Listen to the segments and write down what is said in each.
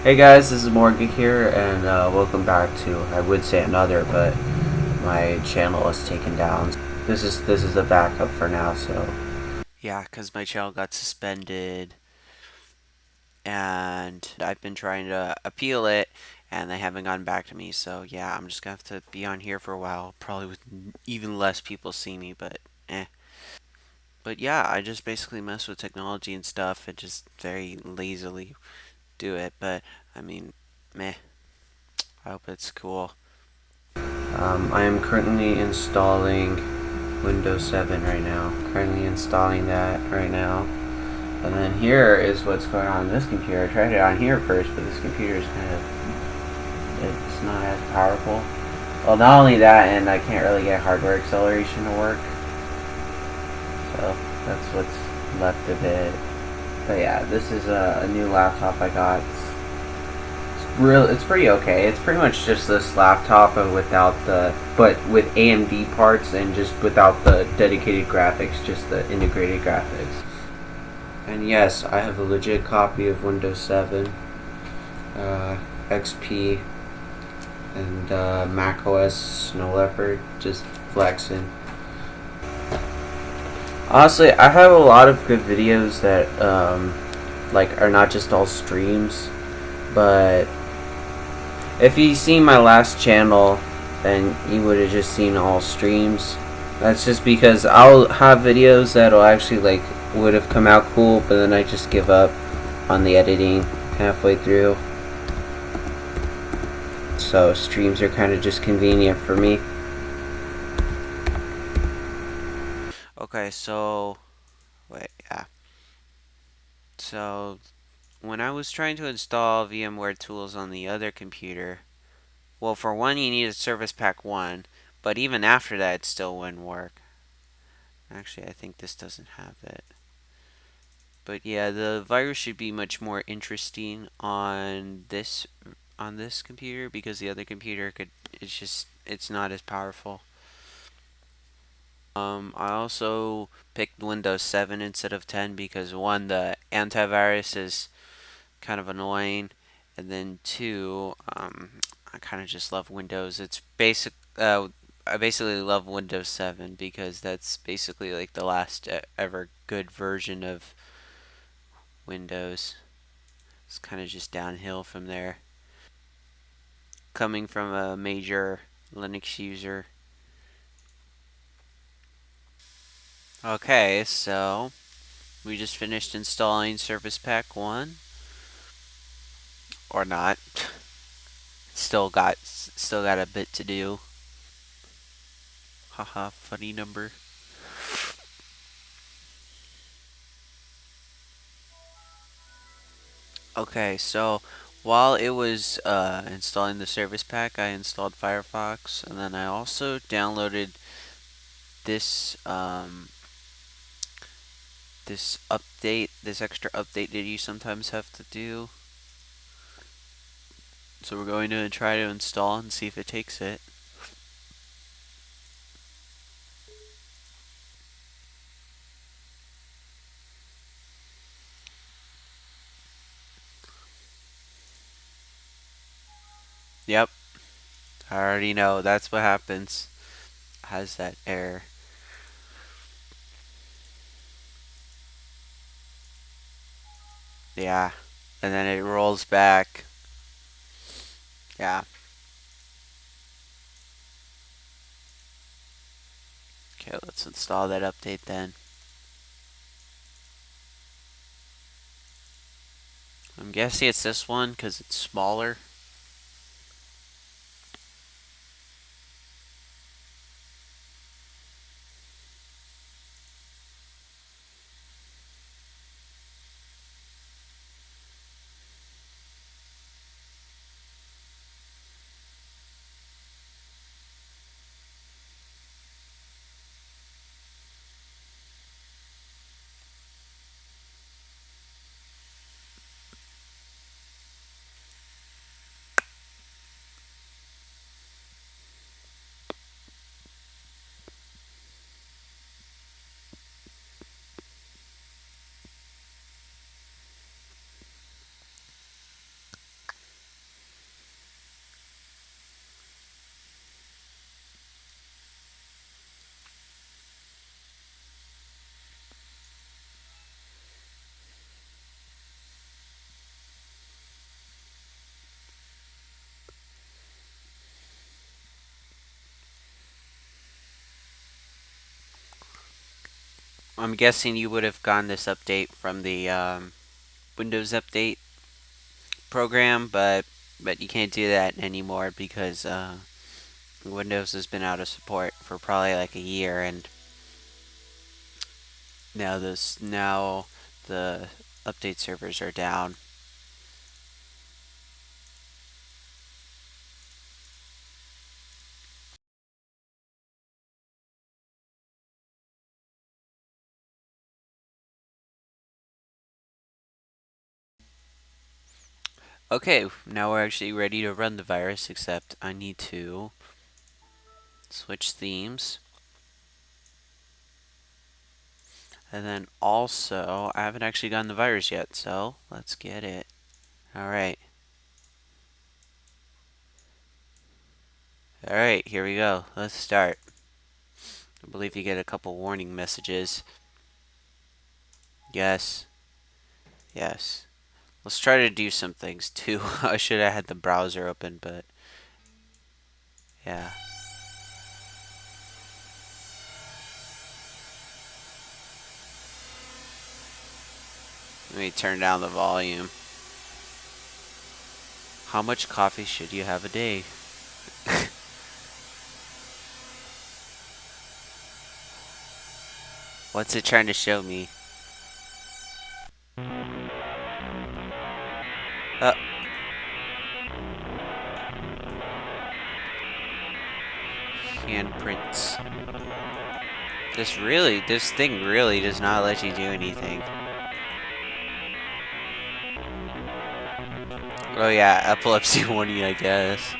Hey guys, this is Morgan here, and welcome back to, I would say another, but my channel is taken down. This is the backup for now, so yeah, because my channel got suspended, and I've been trying to appeal it, and they haven't gotten back to me. So yeah, I'm just gonna have to be on here for a while, probably with even less people see me, but eh. But yeah, I just basically mess with technology and stuff, and just very lazily do it. But I mean, meh. I hope it's cool. I am currently installing Windows 7 right now. Currently installing that right now. And then here is what's going on this computer. I tried it on here first, but this computer is it's not as powerful. Well, not only that, and I can't really get hardware acceleration to work. So that's what's left of it. But yeah, this is a new laptop I got. It's pretty okay. It's pretty much just this laptop but with AMD parts and just without the dedicated graphics, just the integrated graphics. And yes, I have a legit copy of Windows 7, XP, and Mac OS Snow Leopard, just flexing. Honestly, I have a lot of good videos that like are not just all streams, but if you seen my last channel, then you would have just seen all streams. That's just because I'll have videos that'll actually like would have come out cool, but then I just give up on the editing halfway through. So streams are kind of just convenient for me. Okay, so wait, yeah. So when I was trying to install VMware tools on the other computer, well, for one, you needed Service Pack 1, but even after that, it still wouldn't work. Actually, I think this doesn't have it. But yeah, the virus should be much more interesting on this computer because the other computer it's not as powerful. I also picked Windows 7 instead of 10 because one, the antivirus is kind of annoying, and then two, I kind of just love Windows. I basically love Windows 7 because that's basically like the last ever good version of Windows. It's kind of just downhill from there. Coming from a major Linux user. Okay, so we just finished installing Service Pack 1. Or not. Still got a bit to do. Haha, funny number. Okay, so while it was installing the service pack, I installed Firefox, and then I also downloaded this this extra update that you sometimes have to do. So we're going to try to install and see if it takes it. Yep, I already know. That's what happens. Has that error. Yeah, and then it rolls back. Yeah. Okay, let's install that update then. I'm guessing it's this one because it's smaller. I'm guessing you would have gotten this update from the Windows Update program, but you can't do that anymore because Windows has been out of support for probably like a year, and now the update servers are down. Okay, now we're actually ready to run the virus, except I need to switch themes. And then also, I haven't actually gotten the virus yet, so let's get it. Alright. Alright, here we go. Let's start. I believe you get a couple warning messages. Yes. Yes. Let's try to do some things too. I should have had the browser open, but yeah. Let me turn down the volume. How much coffee should you have a day? What's it trying to show me? Uh, Handprints. This thing really does not let you do anything. Oh yeah, epilepsy warning, I guess.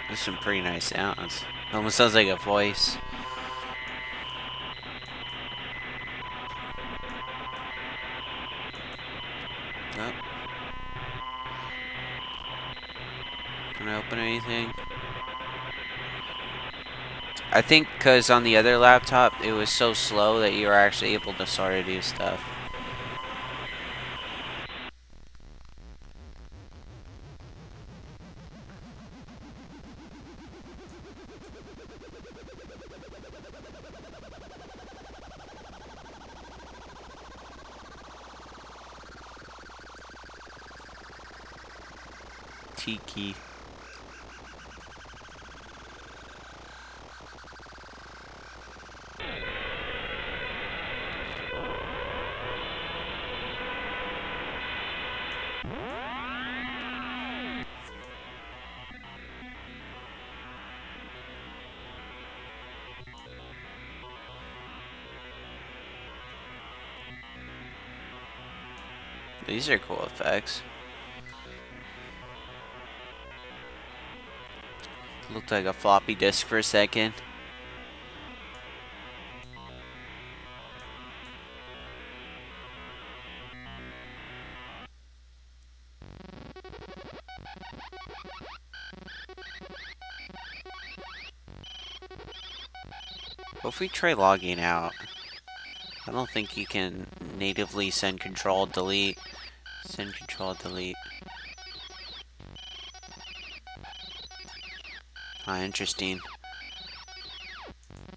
There's some pretty nice sounds. Almost sounds like a voice. Oh. Can I open anything? I think because on the other laptop, it was so slow that you were actually able to sort of do stuff. Tiki. These are cool effects. Looked like a floppy disk for a second. What if we try logging out? I don't think you can natively send control delete. Send control delete. Ah, interesting.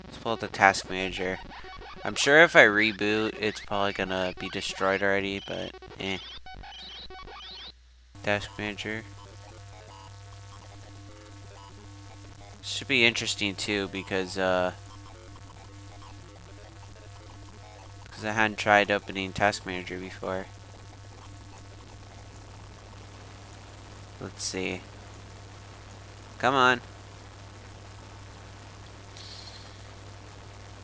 Let's pull up the task manager. I'm sure if I reboot, it's probably gonna be destroyed already, but eh. Task manager. Should be interesting too because I hadn't tried opening task manager before. Let's see. Come on.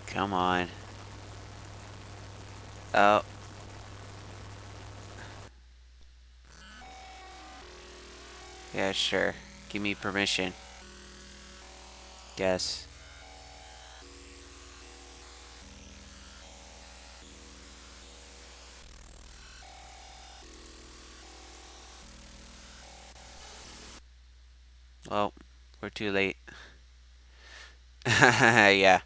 Come on. Oh. Yeah, sure. Give me permission. Guess. Well, we're too late. Yeah.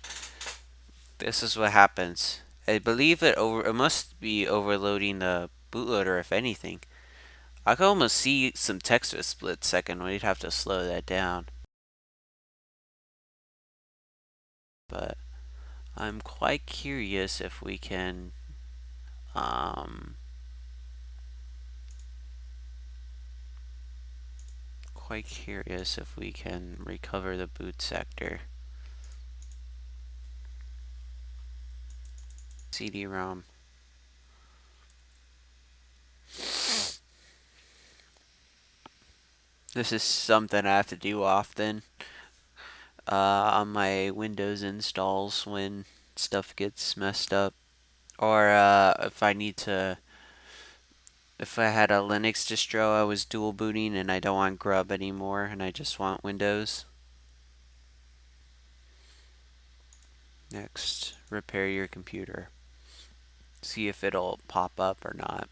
This is what happens. I believe it must be overloading the bootloader if anything. I could almost see some text for a split second. We'd have to slow that down. But I'm quite curious if we can um recover the boot sector. CD-ROM. This is something I have to do often on my Windows installs when stuff gets messed up. Or if I had a Linux distro I was dual booting and I don't want Grub anymore and I just want Windows. Next, repair your computer. See if it'll pop up or not.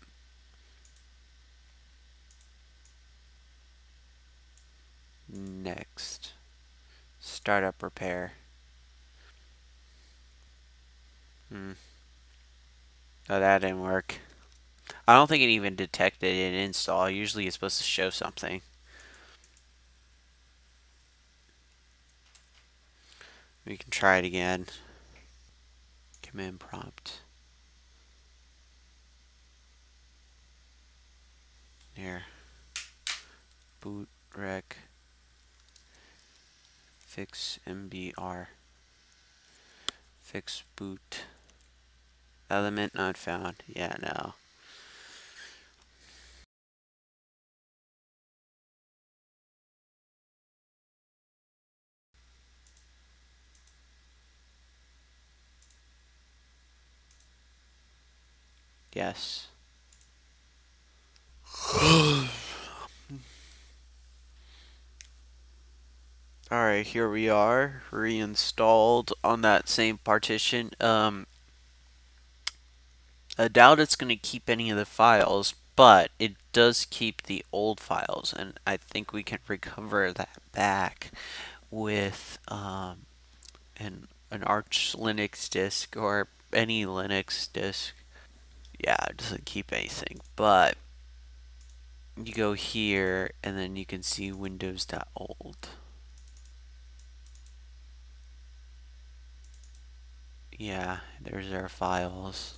Next, startup repair. Oh, that didn't work. I don't think it even detected an install. Usually it's supposed to show something. We can try it again. Command prompt. Here. Boot rec. Fix MBR. Fix boot. Element not found. Yeah, no. Yes. Alright, here we are, reinstalled on that same partition. I doubt it's going to keep any of the files, but it does keep the old files, and I think we can recover that back with an Arch Linux disk or any Linux disk. Yeah, it doesn't keep anything, but you go here and then you can see Windows.old. Yeah, there's our files.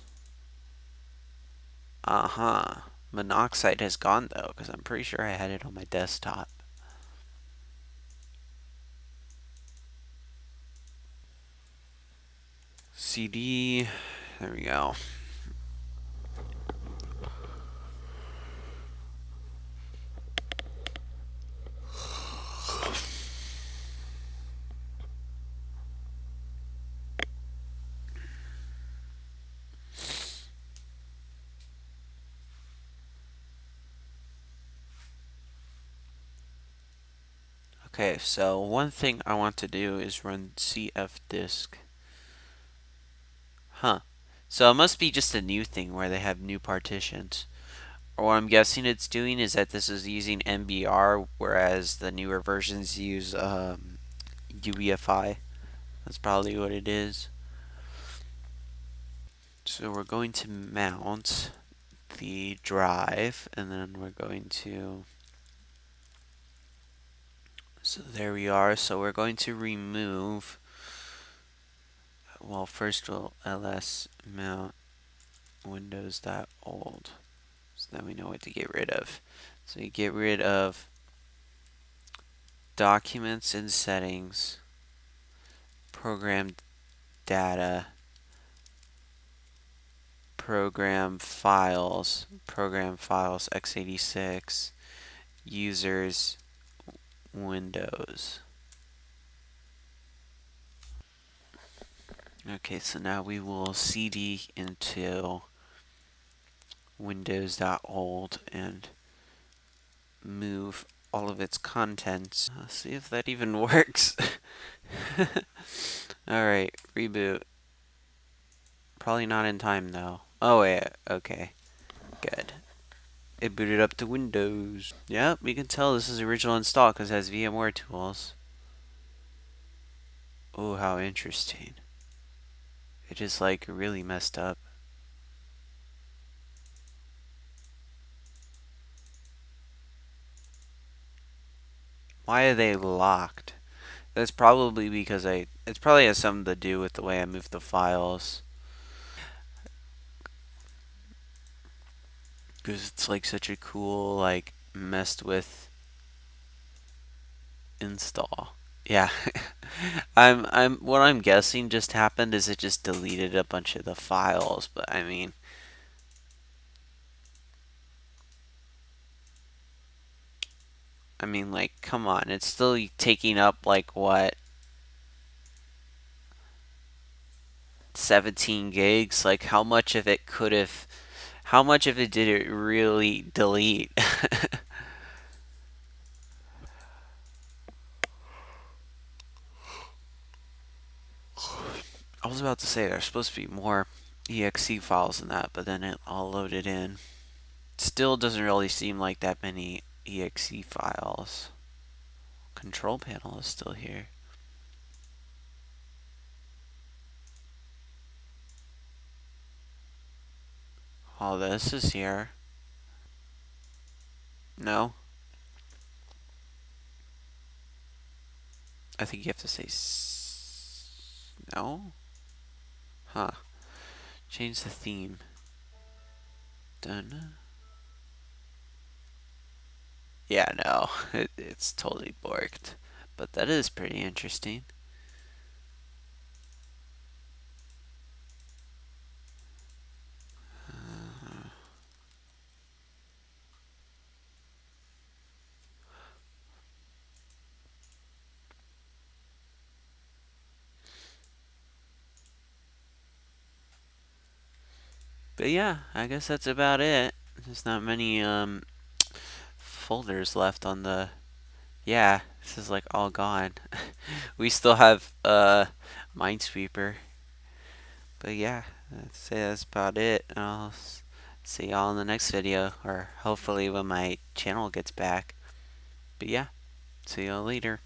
Monoxide has gone though, because I'm pretty sure I had it on my desktop. CD, there we go. Okay, so one thing I want to do is run cfdisk. So it must be just a new thing where they have new partitions. Or what I'm guessing it's doing is that this is using MBR, whereas the newer versions use UEFI. That's probably what it is. So we're going to mount the drive, and then we're going to... So there we are. So we're going to remove... Well, first we'll ls mount windows.old. So then we know what to get rid of. So you get rid of documents and settings, program data, program files x86, users, Windows. Okay, so now we will cd into windows.old and move all of its contents. Let's see if that even works. Alright, reboot. Probably not in time though. Oh yeah, okay. Good. It booted up to Windows. Yep, we can tell this is original install because it has VMware tools. Oh, how interesting. It is like really messed up. Why are they locked? That's probably because it probably has something to do with the way I move the files. Because it's like such a cool, like, messed with install. Yeah. what I'm guessing just happened is it just deleted a bunch of the files, but I mean like come on, it's still taking up like what 17 gigs? Like how much of it did it really delete? I was about to say there's supposed to be more exe files than that, but then it all loaded in. Still doesn't really seem like that many exe files. Control panel is still here. All this is here. No. I think you have to say no? Huh. Change the theme. Done. Yeah, no. It's totally borked. But that is pretty interesting. But yeah, I guess that's about it. There's not many folders left on the. Yeah, this is like all gone. We still have Minesweeper. But yeah, I'd say that's about it. I'll see y'all in the next video, or hopefully when my channel gets back. But yeah, see y'all later.